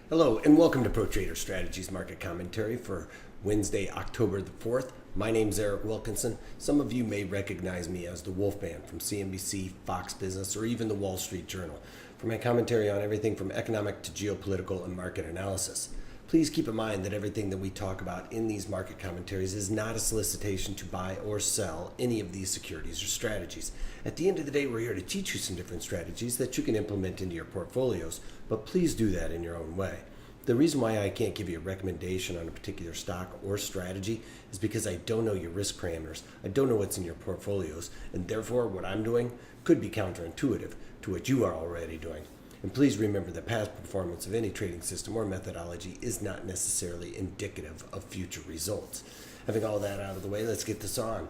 Hello and welcome to Pro Trader Strategies Market Commentary for Wednesday, October the 4th. My name is Wilkinson. Some of you may recognize me as the Wolfman from CNBC, Fox Business, or even the Wall Street Journal for my commentary on everything from economic to geopolitical and market analysis. Please keep in mind that everything that we talk about in these market commentaries is not a solicitation to buy or sell any of these securities or strategies. At the end of the day, we're here to teach you some different strategies that you can implement into your portfolios, but please do that in your own way. The reason why I can't give you a recommendation on a particular stock or strategy is because I don't know your risk parameters. I don't know what's in your portfolios, and therefore what I'm doing could be counterintuitive to what you are already doing. And please remember that past performance of any trading system or methodology is not necessarily indicative of future results. Having all that out of the way, let's get this on.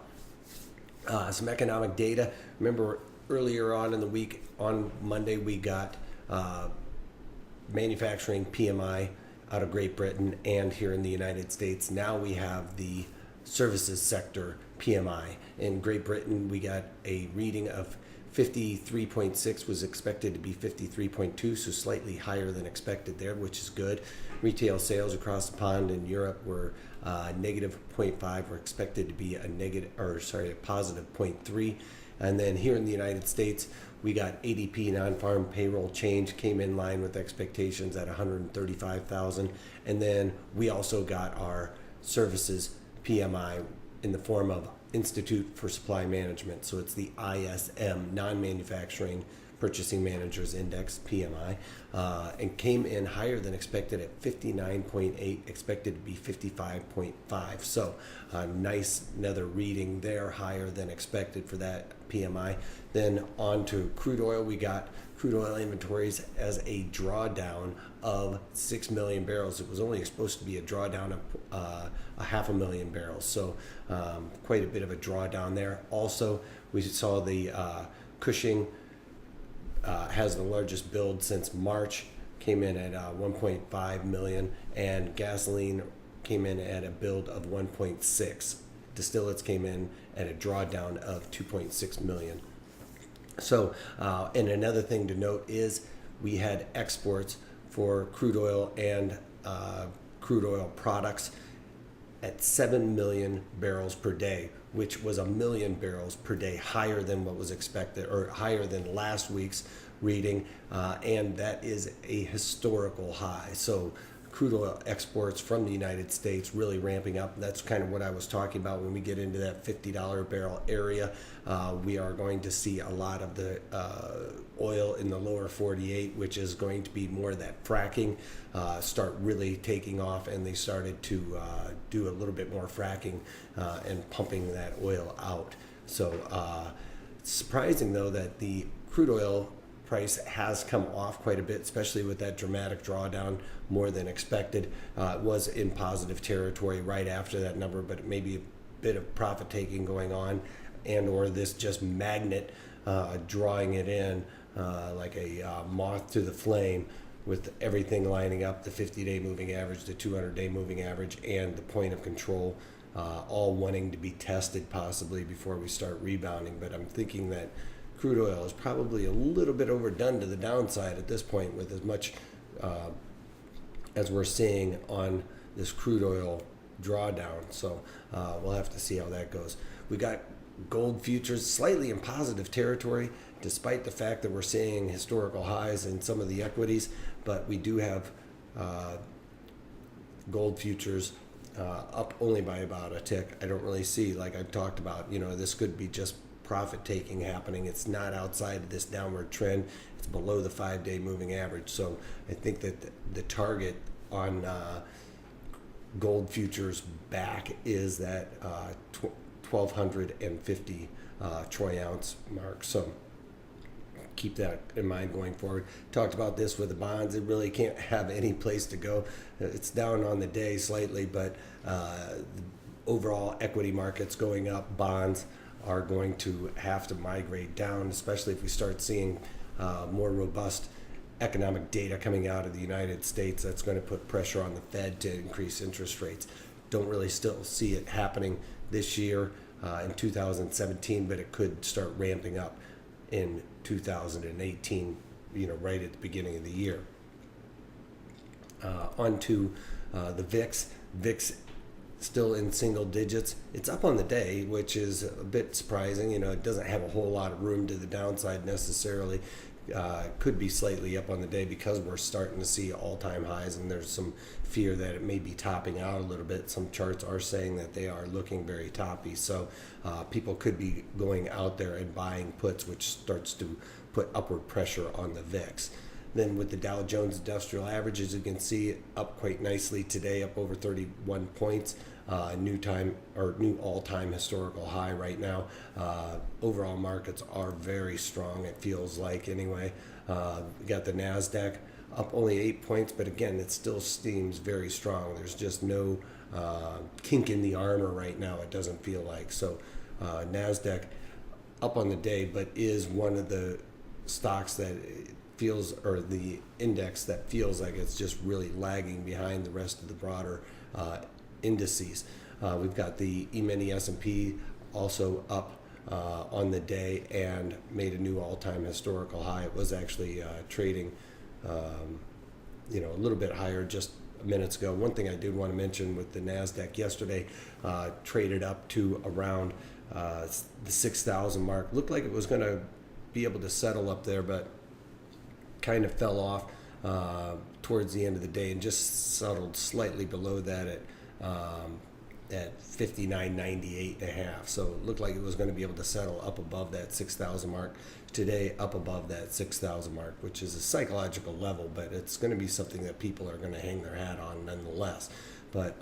Some economic data. Remember earlier on in the week, on Monday, we got manufacturing PMI out of Great Britain and here in the United States. Now we have the services sector PMI. In Great Britain, we got a reading of 53.6, was expected to be 53.2, so slightly higher than expected there, which is good. Retail sales across the pond in Europe were negative 0.5, were expected to be a positive 0.3. And then here in the United States, we got ADP non-farm payroll change came in line with expectations at 135,000. And then we also got our services PMI in the form of Institute for Supply Management. So it's the ISM, Non-Manufacturing Purchasing Managers Index, PMI, and came in higher than expected at 59.8, expected to be 55.5. So nice, another reading there, higher than expected for that PMI. Then on to crude oil. We got crude oil inventories as a drawdown of 6 million barrels. It was only supposed to be a drawdown of 500,000 barrels. So quite a bit of a drawdown there. Also, we saw the Cushing has the largest build since March, came in at 1.5 million, and gasoline came in at a build of 1.6. Distillates came in at a drawdown of 2.6 million. So, and another thing to note is we had exports for crude oil and crude oil products at 7 million barrels per day, which was 1 million barrels per day higher than what was expected, or higher than last week's reading, and that is a historical high. So crude oil exports from the United States really ramping up. That's kind of what I was talking about when we get into that $50 a barrel area. We are going to see a lot of the oil in the lower 48, which is going to be more of that fracking, start really taking off, and they started to do a little bit more fracking and pumping that oil out. So it's surprising though that the crude oil price has come off quite a bit, especially with that dramatic drawdown, more than expected. It was in positive territory right after that number, but maybe a bit of profit taking going on, and or this just magnet drawing it in like a moth to the flame, with everything lining up, the 50-day moving average, the 200-day moving average, and the point of control, all wanting to be tested possibly before we start rebounding. But I'm thinking that crude oil is probably a little bit overdone to the downside at this point, with as much as we're seeing on this crude oil drawdown. So we'll have to see how that goes. We got gold futures slightly in positive territory, despite the fact that we're seeing historical highs in some of the equities, but we do have gold futures up only by about a tick. I don't really see, like I've talked about, this could be just profit taking happening. It's not outside of this downward trend. It's below the 5-day moving average. So I think that the target on gold futures back is that 1,250 troy ounce mark. So keep that in mind going forward. Talked about this with the bonds. It really can't have any place to go. It's down on the day slightly, but the overall equity markets going up, bonds are going to have to migrate down, especially if we start seeing more robust economic data coming out of the United States. That's going to put pressure on the Fed to increase interest rates. Don't really still see it happening this year in 2017, but it could start ramping up in 2018, right at the beginning of the year. Onto the VIX. VIX still in single digits. It's up on the day, which is a bit surprising. It doesn't have a whole lot of room to the downside necessarily. Could be slightly up on the day because we're starting to see all-time highs, and there's some fear that it may be topping out a little bit. Some charts are saying that they are looking very toppy, so people could be going out there and buying puts, which starts to put upward pressure on the VIX. Then with the Dow Jones Industrial Average, as you can see, up quite nicely today, up over 31 points. New all-time historical high right now. Overall markets are very strong, it feels like anyway. We got the NASDAQ up only 8 points, but again, it still seems very strong. There's just no kink in the armor right now, it doesn't feel like. So NASDAQ up on the day, but is one of the stocks that feels, or the index that feels like it's just really lagging behind the rest of the broader indices. We've got the E-mini S&P also up on the day and made a new all-time historical high. It was actually trading a little bit higher just minutes ago. One thing I did want to mention with the NASDAQ yesterday, traded up to around the 6,000 mark. Looked like it was going to be able to settle up there, but kind of fell off towards the end of the day and just settled slightly below that at 59.98.5. So it looked like it was going to be able to settle up above that 6,000 mark. Today, up above that 6,000 mark, which is a psychological level, but it's going to be something that people are going to hang their hat on nonetheless. But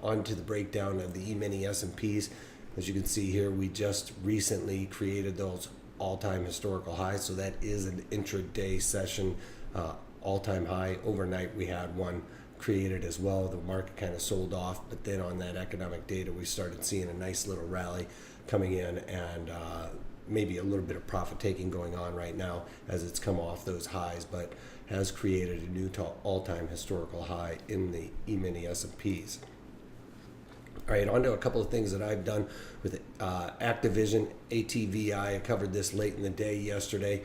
on to the breakdown of the E-mini S&Ps. As you can see here, we just recently created those all-time historical highs, so that is an intraday session all-time high. Overnight we had one created as well. The market kind of sold off, but then on that economic data we started seeing a nice little rally coming in, and maybe a little bit of profit taking going on right now as it's come off those highs, but has created a new all-time historical high in the E-mini S&Ps. All right, on to a couple of things that I've done with Activision, ATVI. I covered this late in the day yesterday.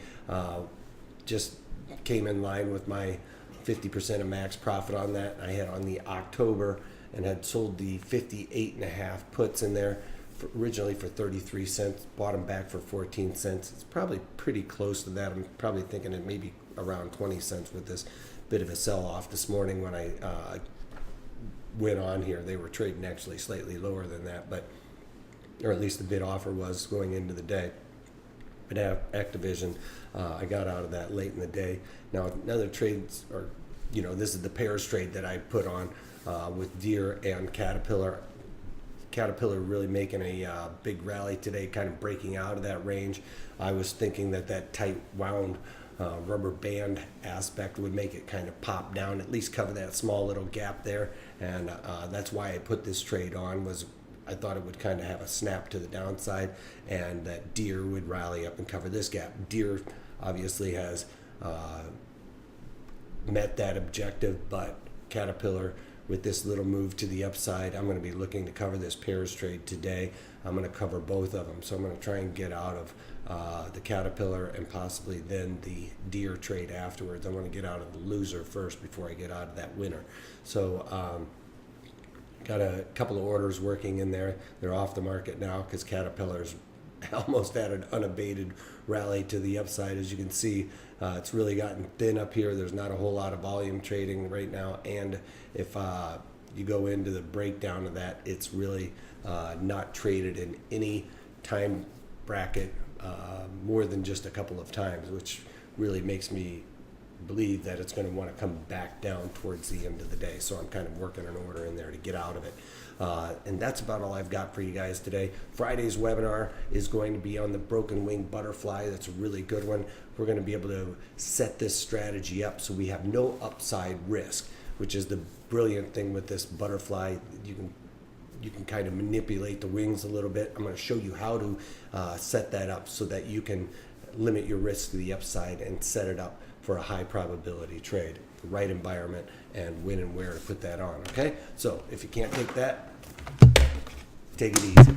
Just came in line with my 50% of max profit on that. I had on the October and had sold the 58.5 puts in there originally for 33 cents, bought them back for 14 cents. It's probably pretty close to that. I'm probably thinking it may be around 20 cents with this bit of a sell-off this morning when I went on here. They were trading actually slightly lower than that, but, or at least the bid offer was going into the day. But Activision, I got out of that late in the day. Now another trades, or this is the pairs trade that I put on with Deere and Caterpillar. Caterpillar really making a big rally today, kind of breaking out of that range. I was thinking that tight wound rubber band aspect would make it kind of pop down, at least cover that small little gap there, and that's why I put this trade on. Was I thought it would kind of have a snap to the downside, and that Deere would rally up and cover this gap. Deere obviously has met that objective, but Caterpillar, with this little move to the upside, I'm going to be looking to cover this pairs trade today. I'm going to cover both of them, so I'm going to try and get out of the Caterpillar and possibly then the Deere trade afterwards. I want to get out of the loser first before I get out of that winner. So got a couple of orders working in there. They're off the market now because Caterpillar's almost had an unabated rally to the upside. As you can see, it's really gotten thin up here. There's not a whole lot of volume trading right now, and if you go into the breakdown of that, it's really not traded in any time bracket more than just a couple of times, which really makes me believe that it's going to want to come back down towards the end of the day. So I'm kind of working an order in there to get out of it. And that's about all I've got for you guys today. Friday's webinar is going to be on the broken wing butterfly. That's a really good one. We're going to be able to set this strategy up so we have no upside risk, which is the brilliant thing with this butterfly. You can kind of manipulate the wings a little bit. I'm going to show you how to set that up so that you can limit your risk to the upside and set it up for a high probability trade, the right environment, and when and where to put that on. Okay, so if you can't take that, take it easy.